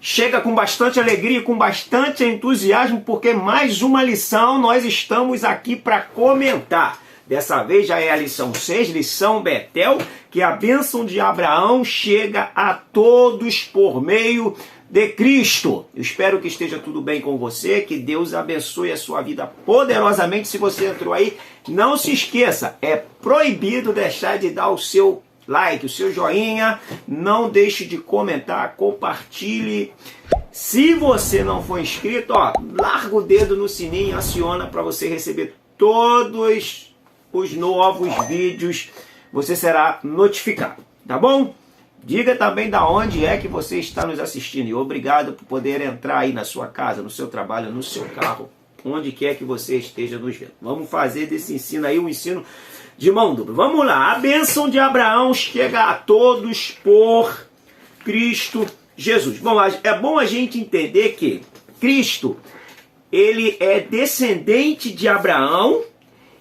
chega com bastante alegria, com bastante entusiasmo, porque mais uma lição nós estamos aqui para comentar. Dessa vez já é a lição 6, lição Betel, que a bênção de Abraão chega a todos por meio de Cristo. Eu espero que esteja tudo bem com você, que Deus abençoe a sua vida poderosamente. Se você entrou aí, não se esqueça, é proibido deixar de dar o seu like, o seu joinha, não deixe de comentar, compartilhe. Se você não for inscrito, larga o dedo no sininho, aciona para você receber todos os novos vídeos, você será notificado, tá bom? Diga também da onde é que você está nos assistindo e obrigado por poder entrar aí na sua casa, no seu trabalho, no seu carro, onde quer que você esteja nos vendo. Vamos fazer desse ensino aí um ensino de mão dupla. Vamos lá, a bênção de Abraão chega a todos por Cristo Jesus. Bom, é bom a gente entender que Cristo, ele é descendente de Abraão,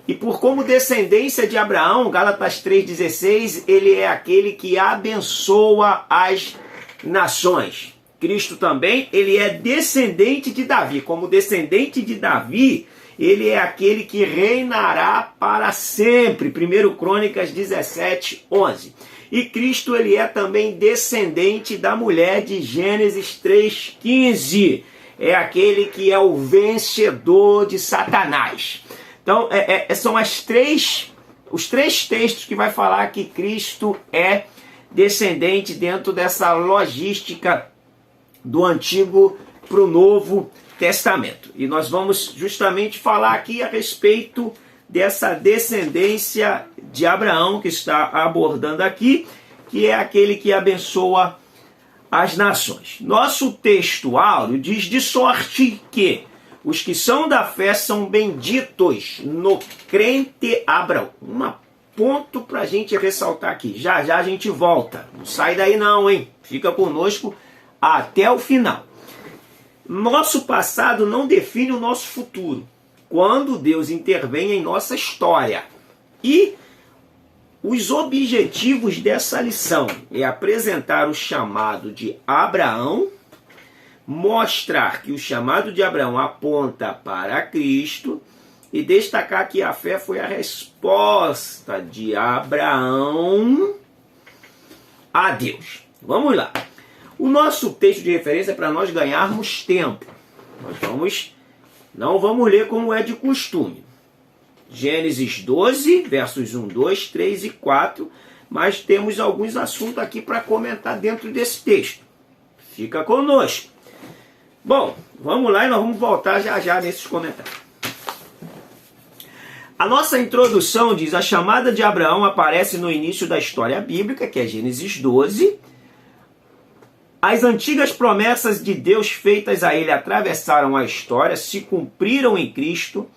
e por como descendência de Abraão, Gálatas 3,16, ele é aquele que abençoa as nações. Cristo também, ele é descendente de Davi. Como descendente de Davi, ele é aquele que reinará para sempre. 1 Crônicas 17:11. E Cristo, ele é também descendente da mulher de Gênesis 3,15. É aquele que é o vencedor de Satanás. Então, são os três textos que vai falar que Cristo é descendente dentro dessa logística do Antigo para o Novo Testamento. E nós vamos justamente falar aqui a respeito dessa descendência de Abraão que está abordando aqui, que é aquele que abençoa as nações. Nosso texto áureo diz: de sorte que os que são da fé são benditos no crente Abraão. Um ponto para a gente ressaltar aqui. Já já a gente volta. Não sai daí não, hein? Fica conosco até o final. Nosso passado não define o nosso futuro. Quando Deus intervém em nossa história. E os objetivos dessa lição é apresentar o chamado de Abraão, mostrar que o chamado de Abraão aponta para Cristo e destacar que a fé foi a resposta de Abraão a Deus. Vamos lá. O nosso texto de referência é para nós ganharmos tempo. Não vamos ler como é de costume. Gênesis 12, versos 1, 2, 3 e 4, mas temos alguns assuntos aqui para comentar dentro desse texto. Fica conosco. Bom, vamos lá e nós vamos voltar já já nesses comentários. A nossa introdução diz: a chamada de Abraão aparece no início da história bíblica, que é Gênesis 12. As antigas promessas de Deus feitas a ele atravessaram a história, se cumpriram em Cristo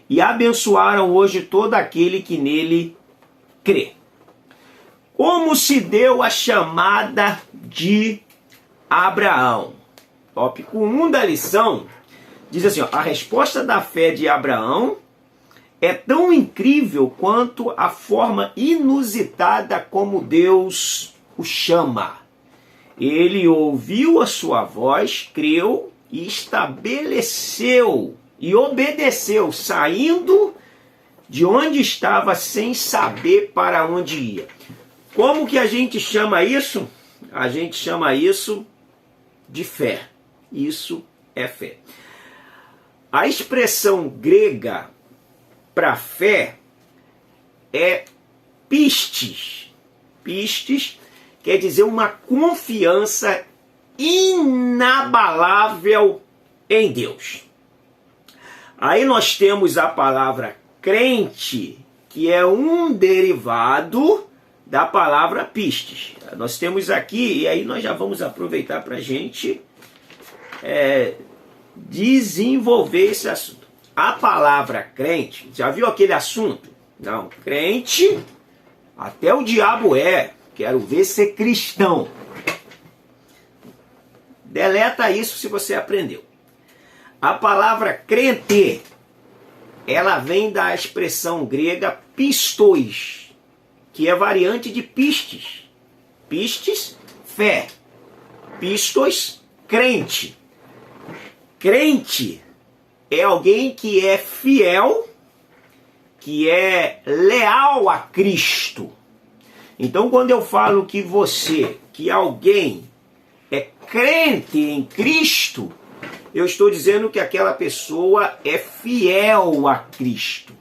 e abençoaram hoje todo aquele que nele crê. Como se deu a chamada de Abraão? Tópico 1 da lição diz assim: a resposta da fé de Abraão é tão incrível quanto a forma inusitada como Deus o chama. Ele ouviu a sua voz, creu e estabeleceu e obedeceu, saindo de onde estava sem saber para onde ia. Como que a gente chama isso? A gente chama isso de fé. Isso é fé. A expressão grega para fé é pistis. Pistis quer dizer uma confiança inabalável em Deus. Aí nós temos a palavra crente, que é um derivado da palavra pistis. Nós temos aqui, e aí nós já vamos aproveitar para a gente desenvolver esse assunto. A palavra crente, já viu aquele assunto? Não, crente, até o diabo é. Quero ver ser cristão. Deleta isso se você aprendeu. A palavra crente, ela vem da expressão grega pistos, que é variante de pistis. Pistis, fé. Pistos, crente. Crente é alguém que é fiel, que é leal a Cristo. Então, quando eu falo que alguém é crente em Cristo, eu estou dizendo que aquela pessoa é fiel a Cristo.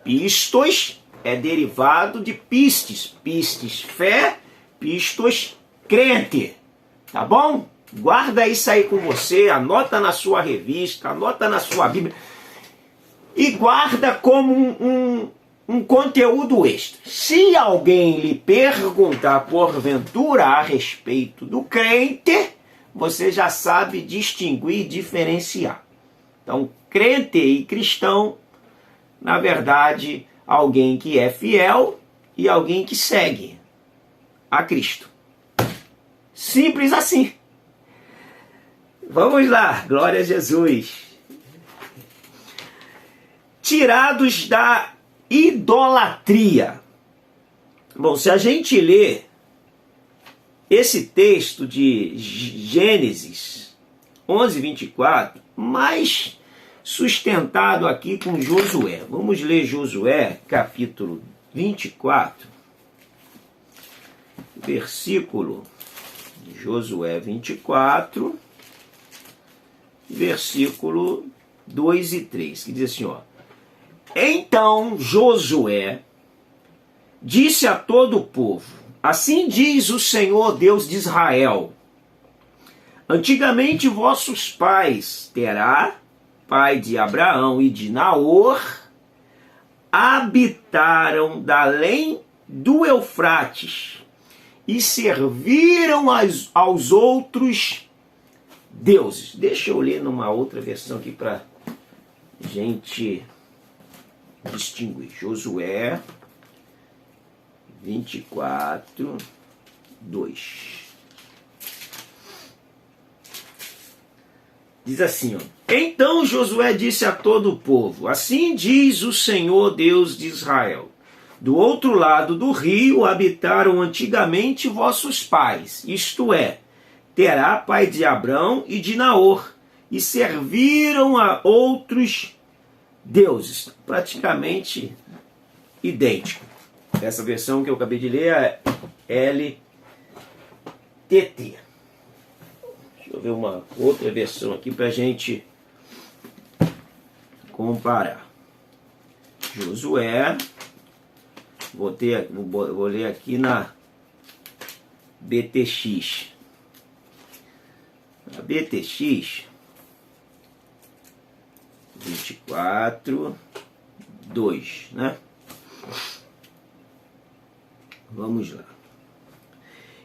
Pistos é derivado de pistes. Pistes, fé. Pistos, crente. Tá bom? Guarda isso aí com você, anota na sua revista, anota na sua Bíblia. E guarda como um conteúdo extra. Se alguém lhe perguntar porventura a respeito do crente, você já sabe distinguir e diferenciar. Então, crente e cristão, na verdade, alguém que é fiel e alguém que segue a Cristo. Simples assim. Vamos lá, glória a Jesus. Tirados da idolatria. Bom, se a gente lê esse texto de Gênesis 11:24, mais sustentado aqui com Josué. Vamos ler Josué, capítulo 24, versículo Josué 24, versículo 2 e 3, que diz assim, ó: Então Josué disse a todo o povo: Assim diz o Senhor Deus de Israel: Antigamente vossos pais, Terá, pai de Abraão e de Naor, habitaram da além do Eufrates e serviram aos outros deuses. Deixa eu ler numa outra versão aqui para gente distinguir. Josué 24, 2. Diz assim, ó: Então Josué disse a todo o povo: Assim diz o Senhor Deus de Israel: Do outro lado do rio habitaram antigamente vossos pais, isto é, Terá, pai de Abrão e de Naor, e serviram a outros deuses. Praticamente idêntico. Essa versão que eu acabei de ler é LTT. Deixa eu ver uma outra versão aqui para a gente comparar. Josué, vou ler aqui na BTX. A BTX 24, 2, né? Vamos lá.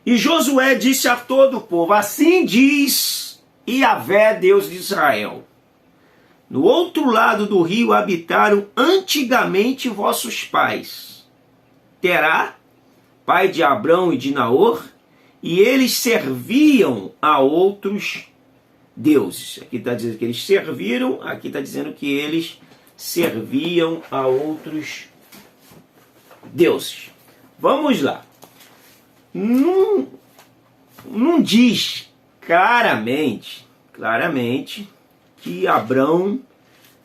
E Josué disse a todo o povo: Assim diz Yahvé, Deus de Israel: No outro lado do rio habitaram antigamente vossos pais, Terá, pai de Abrão e de Naor, e eles serviam a outros deuses. Aqui está dizendo que eles serviram, aqui está dizendo que eles serviam a outros deuses. Vamos lá. Não diz claramente que Abrão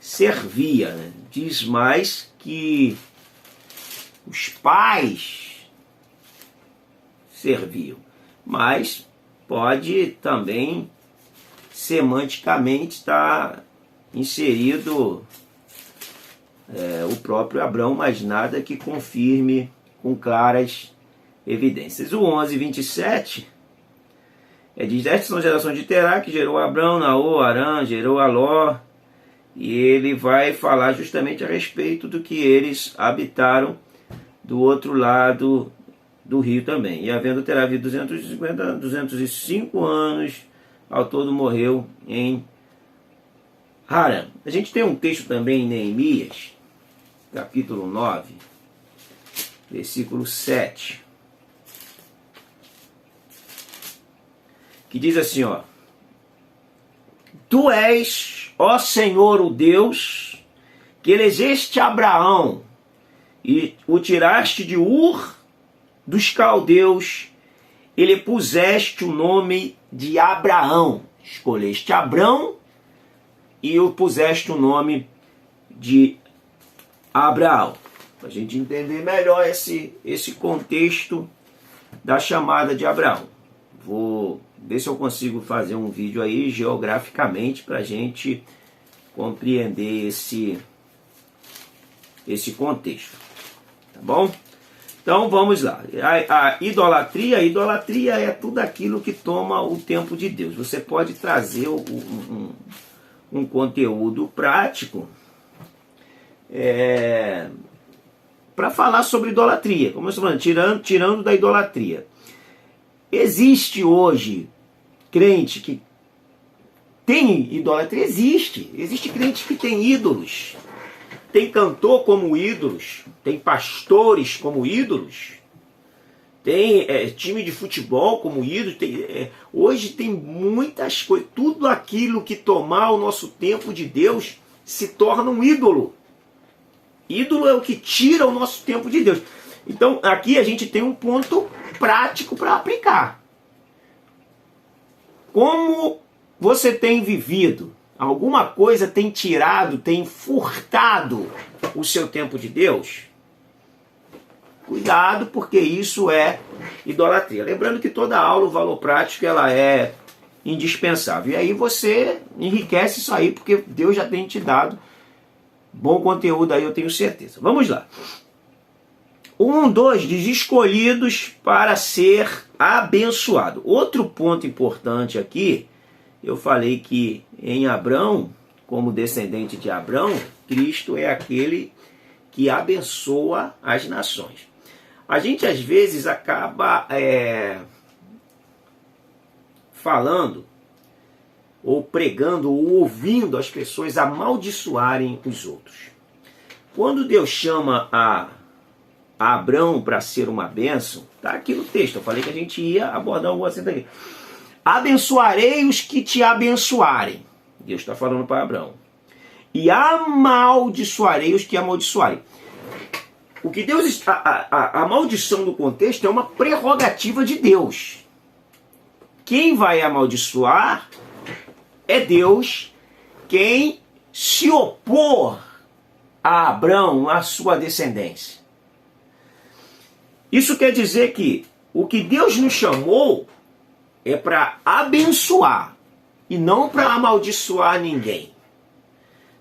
servia, né? Diz mais que os pais serviam, mas pode também semanticamente estar inserido o próprio Abrão, mas nada que confirme com claras evidências. O 11:27 diz: Estas são gerações de Terá, que gerou Abrão, Naor, Arã, gerou a Ló, e ele vai falar justamente a respeito do que eles habitaram do outro lado do rio também. E havendo Terá vivido 205 anos, ao todo morreu em Harã. A gente tem um texto também em Neemias, capítulo 9, versículo 7, que diz assim, ó: Tu és, ó Senhor, o Deus, que elegeste Abraão e o tiraste de Ur dos caldeus, e lhe puseste o nome de Abraão. escolheste Abrão e o puseste o nome de Abraão. Para a gente entender melhor esse contexto da chamada de Abraão. Vou ver se eu consigo fazer um vídeo aí geograficamente para a gente compreender esse contexto. Tá bom? Então vamos lá. A idolatria é tudo aquilo que toma o tempo de Deus. Você pode trazer um conteúdo prático para falar sobre idolatria. Como eu estou falando, tirando da idolatria. Existe hoje crente que tem idolatria? Existe crente que tem ídolos. Tem cantor como ídolos, tem pastores como ídolos, tem time de futebol como ídolos. Hoje tem muitas coisas, tudo aquilo que tomar o nosso tempo de Deus se torna um ídolo. Ídolo é o que tira o nosso tempo de Deus. Então aqui a gente tem um ponto prático para aplicar. Como você tem vivido? Alguma coisa tem tirado, tem furtado o seu tempo de Deus? Cuidado, porque isso é idolatria. Lembrando que toda aula, o valor prático, ela é indispensável. E aí você enriquece isso aí, porque Deus já tem te dado bom conteúdo aí, eu tenho certeza. Vamos lá. 2 diz escolhidos para ser abençoado. Outro ponto importante aqui, eu falei que em Abrão, como descendente de Abrão, Cristo é aquele que abençoa as nações. A gente às vezes acaba falando, ou pregando, ou ouvindo as pessoas amaldiçoarem os outros. Quando Deus chama a Abrão para ser uma bênção, está aqui no texto, eu falei que a gente ia abordar um assunto aqui. Abençoarei os que te abençoarem. Deus está falando para Abraão. E amaldiçoarei os que amaldiçoarem. O que Deus está. A maldição do contexto é uma prerrogativa de Deus. Quem vai amaldiçoar é Deus. Quem se opor a Abraão, a sua descendência. Isso quer dizer que o que Deus nos chamou é para abençoar e não para amaldiçoar ninguém.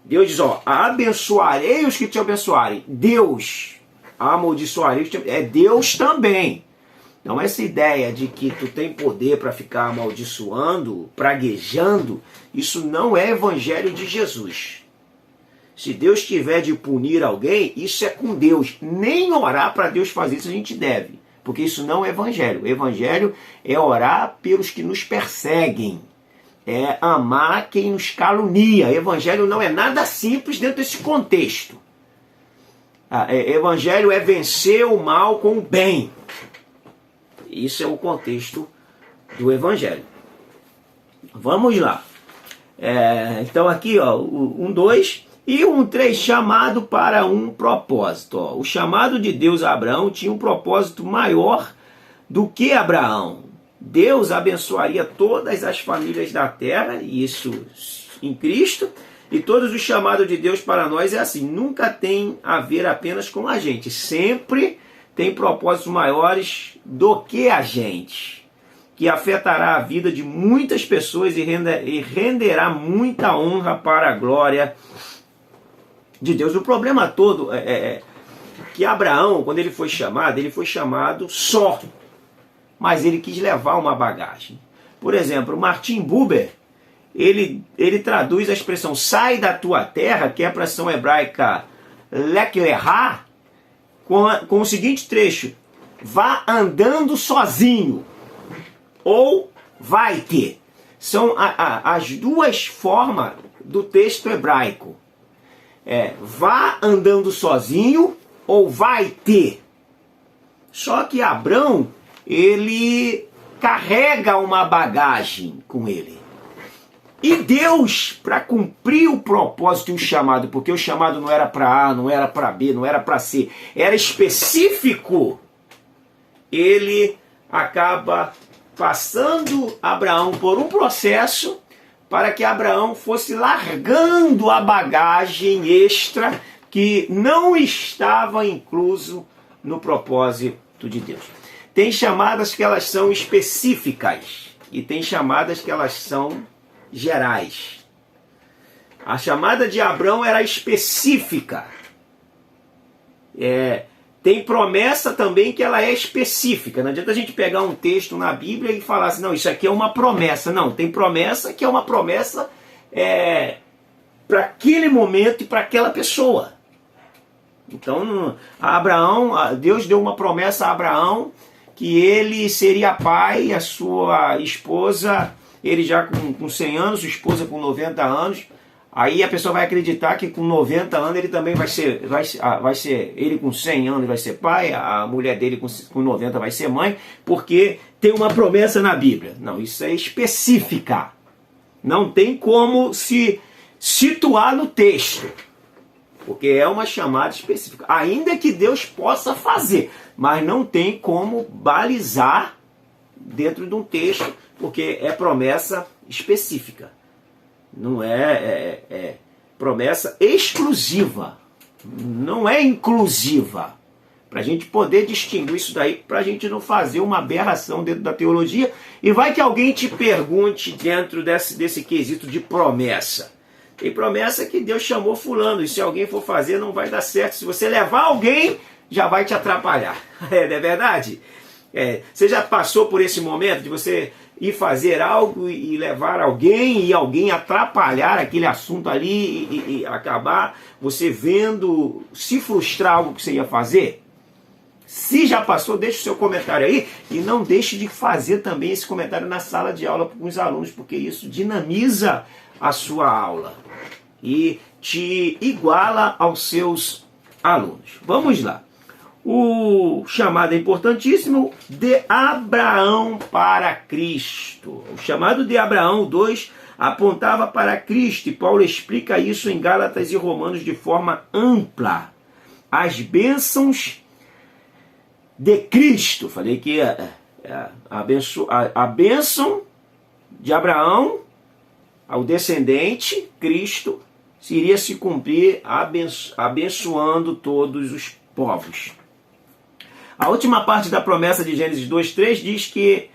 Deus diz, abençoarei os que te abençoarem. Deus, amaldiçoarei os que te... É Deus também. Então essa ideia de que tu tem poder para ficar amaldiçoando, praguejando, isso não é evangelho de Jesus. Se Deus tiver de punir alguém, isso é com Deus. Nem orar para Deus fazer isso a gente deve. Porque isso não é evangelho. O evangelho é orar pelos que nos perseguem. É amar quem nos calunia. Evangelho não é nada simples dentro desse contexto. Evangelho é vencer o mal com o bem. Isso é o contexto do evangelho. Vamos lá. Então aqui, 2 e 3, chamado para um propósito. O chamado de Deus a Abraão tinha um propósito maior do que Abraão. Deus abençoaria todas as famílias da terra, isso em Cristo, e todos os chamados de Deus para nós é assim, nunca tem a ver apenas com a gente, sempre tem propósitos maiores do que a gente, que afetará a vida de muitas pessoas e renderá muita honra para a glória de Deus. O problema todo é que Abraão, quando ele foi chamado só, mas ele quis levar uma bagagem. Por exemplo, Martin Buber, ele traduz a expressão sai da tua terra, que é a expressão hebraica lek lecha, com o seguinte trecho: vá andando sozinho, ou vai ter. São as duas formas do texto hebraico. Vá andando sozinho ou vai ter. Só que Abrão, ele carrega uma bagagem com ele. E Deus, para cumprir o propósito e o chamado, porque o chamado não era para A, não era para B, não era para C, era específico, ele acaba passando Abraão por um processo para que Abraão fosse largando a bagagem extra que não estava incluso no propósito de Deus. Tem chamadas que elas são específicas e tem chamadas que elas são gerais. A chamada de Abraão era específica. Tem promessa também que ela é específica. Não adianta a gente pegar um texto na Bíblia e falar assim, não, isso aqui é uma promessa. Não, tem promessa que é uma promessa para aquele momento e para aquela pessoa. Então, Deus deu uma promessa a Abraão que ele seria pai, a sua esposa, ele já com 100 anos, sua esposa com 90 anos. Aí a pessoa vai acreditar que com 90 anos ele também vai ser, ele com 100 anos vai ser pai, a mulher dele com 90 vai ser mãe, porque tem uma promessa na Bíblia. Não, isso é específica. Não tem como se situar no texto, porque é uma chamada específica. Ainda que Deus possa fazer, mas não tem como balizar dentro de um texto, porque é promessa específica. Não é promessa exclusiva, não é inclusiva. Para a gente poder distinguir isso daí, para a gente não fazer uma aberração dentro da teologia. E vai que alguém te pergunte dentro desse quesito de promessa. Tem promessa que Deus chamou fulano, e se alguém for fazer não vai dar certo. Se você levar alguém, já vai te atrapalhar. Não é verdade? Você já passou por esse momento de você ir fazer algo e levar alguém e alguém atrapalhar aquele assunto ali e acabar você vendo se frustrar algo que você ia fazer? Se já passou, deixe o seu comentário aí e não deixe de fazer também esse comentário na sala de aula com os alunos, porque isso dinamiza a sua aula e te iguala aos seus alunos. Vamos lá. O chamado é importantíssimo, de Abraão para Cristo. O chamado de Abraão 2 apontava para Cristo, e Paulo explica isso em Gálatas e Romanos de forma ampla. As bênçãos de Cristo. Falei que a bênção de Abraão ao descendente, Cristo, iria se cumprir abençoando todos os povos. A última parte da promessa de Gênesis 2:3 diz que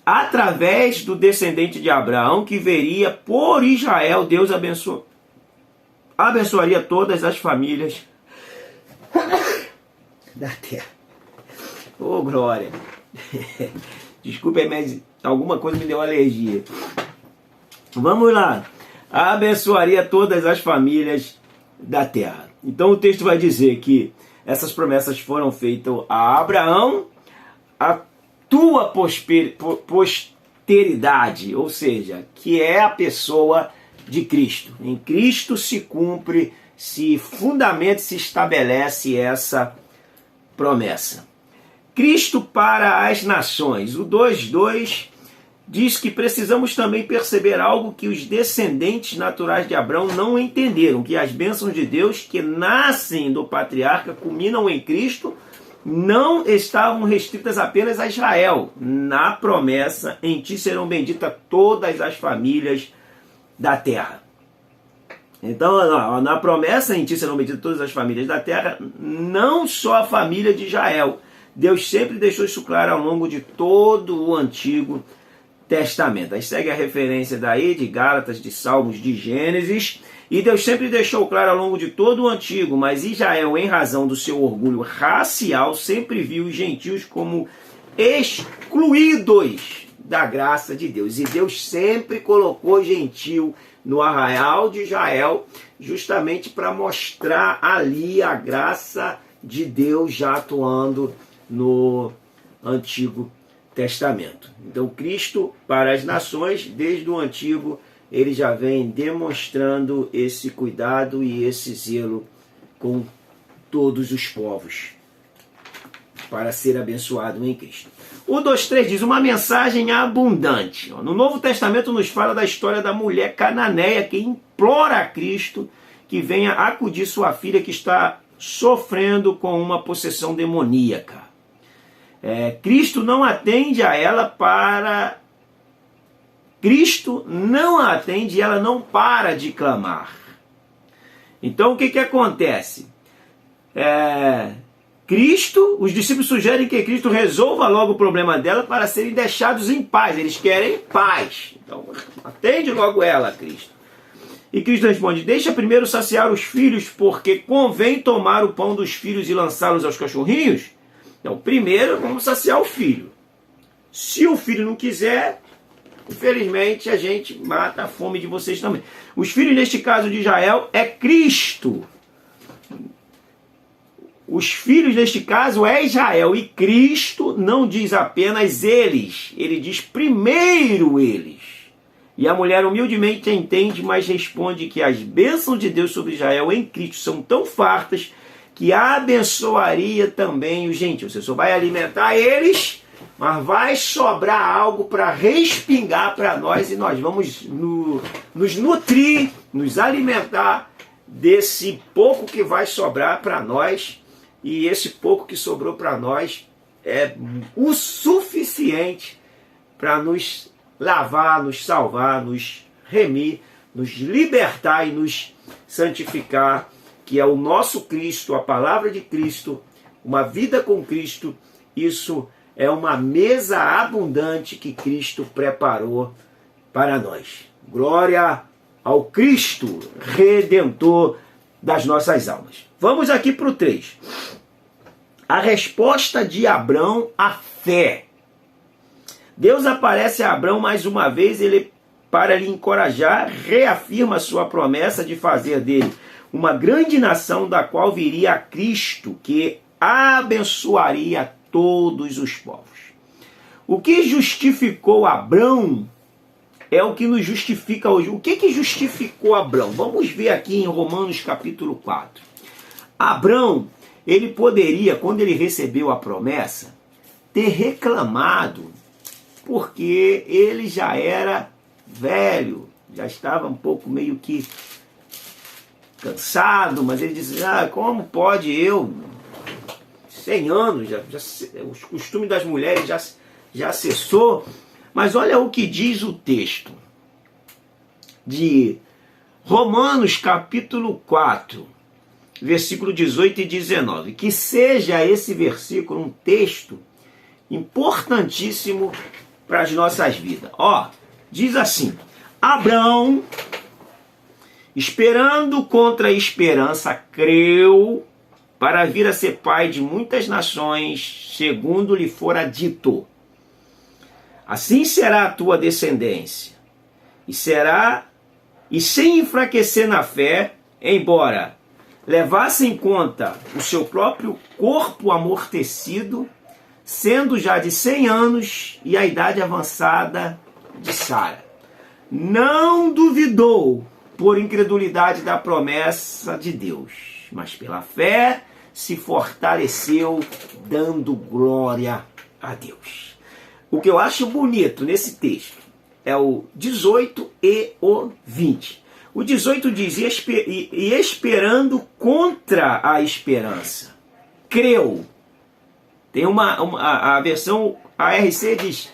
através do descendente de Abraão que veria por Israel, Deus abençoaria todas as famílias da terra. Oh, glória! Desculpe, mas alguma coisa me deu alergia. Vamos lá. Abençoaria todas as famílias da terra. Então o texto vai dizer que essas promessas foram feitas a Abraão, a tua posteridade, ou seja, que é a pessoa de Cristo. Em Cristo se cumpre, se fundamenta, se estabelece essa promessa. Cristo para as nações. O 2:2 diz que precisamos também perceber algo que os descendentes naturais de Abraão não entenderam, que as bênçãos de Deus que nascem do patriarca, culminam em Cristo, não estavam restritas apenas a Israel. Na promessa, em ti serão benditas todas as famílias da terra. Então, na promessa, em ti serão benditas todas as famílias da terra, não só a família de Israel. Deus sempre deixou isso claro ao longo de todo o Antigo Testamento. Aí segue a referência daí de Gálatas, de Salmos, de Gênesis. E Deus sempre deixou claro ao longo de todo o Antigo, mas Israel, em razão do seu orgulho racial, sempre viu os gentios como excluídos da graça de Deus. E Deus sempre colocou gentio no arraial de Israel, justamente para mostrar ali a graça de Deus já atuando no Antigo Testamento. Então Cristo para as nações, desde o Antigo, ele já vem demonstrando esse cuidado e esse zelo com todos os povos para ser abençoado em Cristo. O 2:3 diz uma mensagem abundante. No Novo Testamento nos fala da história da mulher cananeia que implora a Cristo que venha acudir sua filha que está sofrendo com uma possessão demoníaca. Cristo não atende a ela para Cristo não a atende e ela não para de clamar. Então o que acontece? Os discípulos sugerem que Cristo resolva logo o problema dela para serem deixados em paz. Eles querem paz. Então atende logo ela, Cristo. E Cristo responde: deixa primeiro saciar os filhos, porque convém tomar o pão dos filhos e lançá-los aos cachorrinhos. Então primeiro vamos saciar o filho. Se o filho não quiser, infelizmente a gente mata a fome de vocês também. Os filhos, neste caso de Israel, é Cristo. Os filhos, neste caso, é Israel. E Cristo não diz apenas eles. Ele diz primeiro eles. E a mulher humildemente entende, mas responde que as bênçãos de Deus sobre Israel em Cristo são tão fartas que abençoaria também os gentios. Você só vai alimentar eles, mas vai sobrar algo para respingar para nós e nós vamos nos nutrir, nos alimentar desse pouco que vai sobrar para nós. E esse pouco que sobrou para nós é o suficiente para nos lavar, nos salvar, nos remir, nos libertar e nos santificar, que é o nosso Cristo, a palavra de Cristo, uma vida com Cristo. Isso é uma mesa abundante que Cristo preparou para nós. Glória ao Cristo, Redentor das nossas almas. Vamos aqui para o 3. A resposta de Abrão à fé. Deus aparece a Abrão mais uma vez, ele, para lhe encorajar, reafirma sua promessa de fazer dele uma grande nação, da qual viria Cristo, que abençoaria todos os povos. O que justificou Abrão é o que nos justifica hoje. O que justificou Abrão? Vamos ver aqui em Romanos capítulo 4. Abrão, ele poderia, quando ele recebeu a promessa, ter reclamado, porque ele já era velho, já estava um pouco meio que cansado, mas ele disse: como pode eu, 100 anos, os costumes das mulheres já cessou. Mas olha o que diz o texto de Romanos capítulo 4, versículo 18 e 19. Que seja esse versículo um texto importantíssimo para as nossas vidas. Diz assim: Abrão, esperando contra a esperança, creu para vir a ser pai de muitas nações, segundo lhe fora dito: assim será a tua descendência. E sem enfraquecer na fé, embora levasse em conta o seu próprio corpo amortecido, sendo já de 100 anos e a idade avançada de Sara, não duvidou por incredulidade da promessa de Deus, mas pela fé se fortaleceu, dando glória a Deus. O que eu acho bonito nesse texto é o 18 e o 20. O 18 diz: e esperando contra a esperança, creu. Tem a versão ARC diz: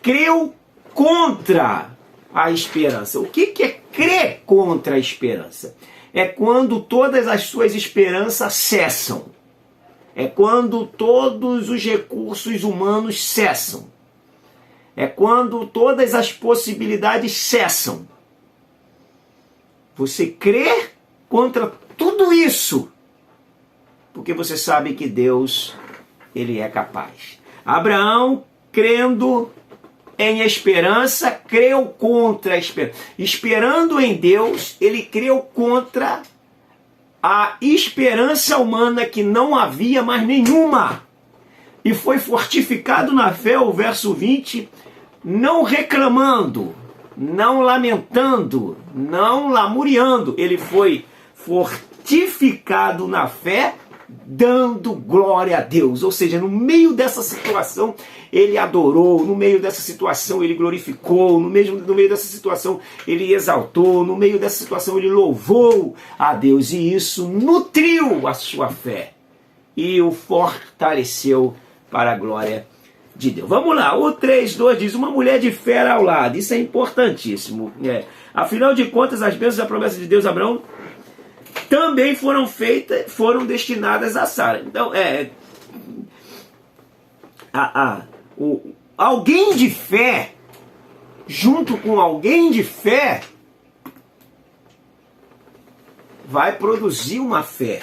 creu contra a esperança. O que é crer contra a esperança? É quando todas as suas esperanças cessam. É quando todos os recursos humanos cessam. É quando todas as possibilidades cessam. Você crê contra tudo isso, porque você sabe que Deus, ele é capaz. Abraão, crendo em esperança, creu contra a esperança. Esperando em Deus, ele creu contra a esperança humana, que não havia mais nenhuma. E foi fortificado na fé, o verso 20, não reclamando, não lamentando, não lamuriando. Ele foi fortificado na fé, dando glória a Deus. Ou seja, no meio dessa situação, ele adorou, no meio dessa situação, ele glorificou, no meio dessa situação, ele exaltou, no meio dessa situação, ele louvou a Deus. E isso nutriu a sua fé e o fortaleceu para a glória de Deus. Vamos lá, o 3:2 diz, uma mulher de fé ao lado. Isso é importantíssimo. Afinal de contas, as bênçãos da promessa de Deus a Abraão também foram destinadas a Sara. Então, alguém de fé, junto com alguém de fé, vai produzir uma fé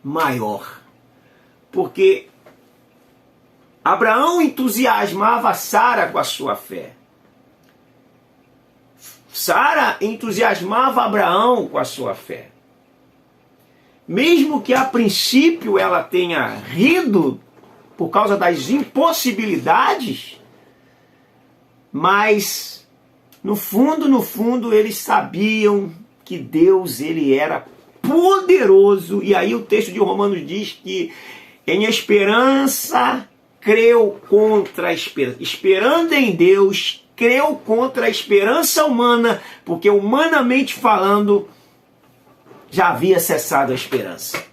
maior. Porque Abraão entusiasmava Sara com a sua fé. Sara entusiasmava Abraão com a sua fé. Mesmo que a princípio ela tenha rido por causa das impossibilidades, mas no fundo eles sabiam que Deus ele era poderoso. E aí o texto de Romanos diz que em esperança creu contra a esperança. Esperando em Deus, creu contra a esperança humana, porque humanamente falando, já havia cessado a esperança.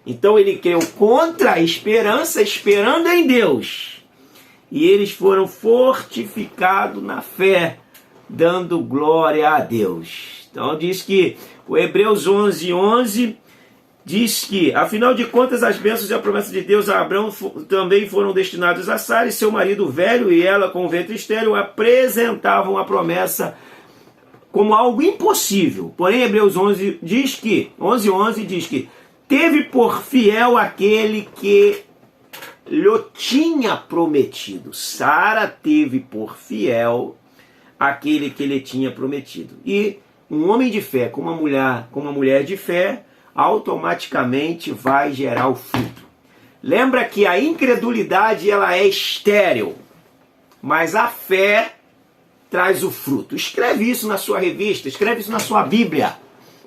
Então ele creu contra a esperança, esperando em Deus. E eles foram fortificados na fé, dando glória a Deus. Então diz que o Hebreus 11:11 diz que, afinal de contas, as bênçãos e a promessa de Deus a Abraão também foram destinados a Sara, e seu marido velho e ela com o ventre estéril apresentavam a promessa como algo impossível. Porém, Hebreus 11:11 diz que teve por fiel aquele que lhe tinha prometido. Sara teve por fiel aquele que lhe tinha prometido. E um homem de fé com uma mulher de fé automaticamente vai gerar o fruto. Lembra que a incredulidade ela é estéril, mas a fé traz o fruto. Escreve isso na sua revista, escreve isso na sua Bíblia.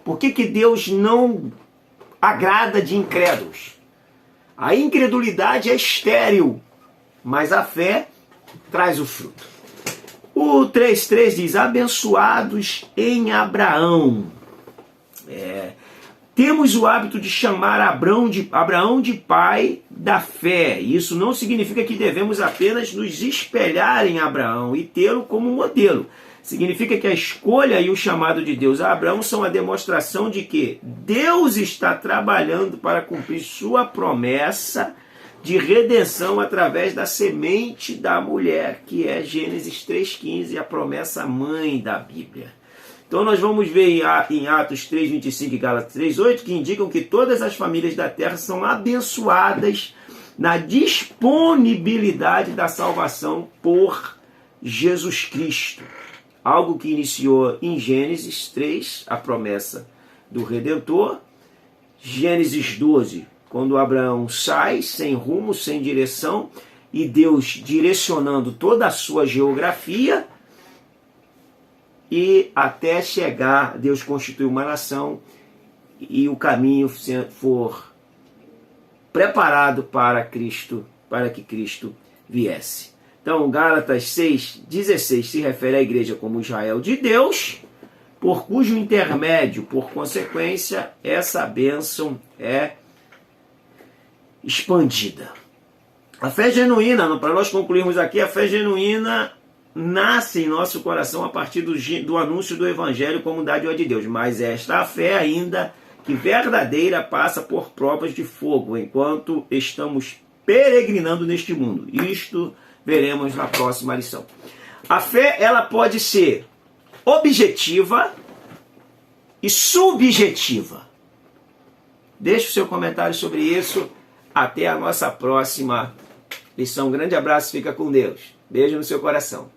Por que Deus não agrada de incrédulos? A incredulidade é estéril, mas a fé traz o fruto. O 3:3 diz, abençoados em Abraão. Temos o hábito de chamar Abraão de pai da fé. Isso não significa que devemos apenas nos espelhar em Abraão e tê-lo como modelo. Significa que a escolha e o chamado de Deus a Abraão são a demonstração de que Deus está trabalhando para cumprir sua promessa de redenção através da semente da mulher, que é Gênesis 3:15, a promessa mãe da Bíblia. Então nós vamos ver em Atos 3:25 e Gálatas 3:8, que indicam que todas as famílias da terra são abençoadas na disponibilidade da salvação por Jesus Cristo. Algo que iniciou em Gênesis 3, a promessa do Redentor. Gênesis 12, quando Abraão sai sem rumo, sem direção, e Deus direcionando toda a sua geografia, e até chegar, Deus constitui uma nação e o caminho for preparado para Cristo, para que Cristo viesse. Então, Gálatas 6:16 se refere à igreja como Israel de Deus, por cujo intermédio, por consequência, essa bênção é expandida. A fé genuína, para nós concluirmos aqui, a fé genuína nasce em nosso coração a partir do anúncio do Evangelho como dádiva de Deus. Mas esta fé ainda que verdadeira passa por provas de fogo, enquanto estamos peregrinando neste mundo. Isto veremos na próxima lição. A fé ela pode ser objetiva e subjetiva. Deixe o seu comentário sobre isso. Até a nossa próxima lição. Um grande abraço, fica com Deus. Beijo no seu coração.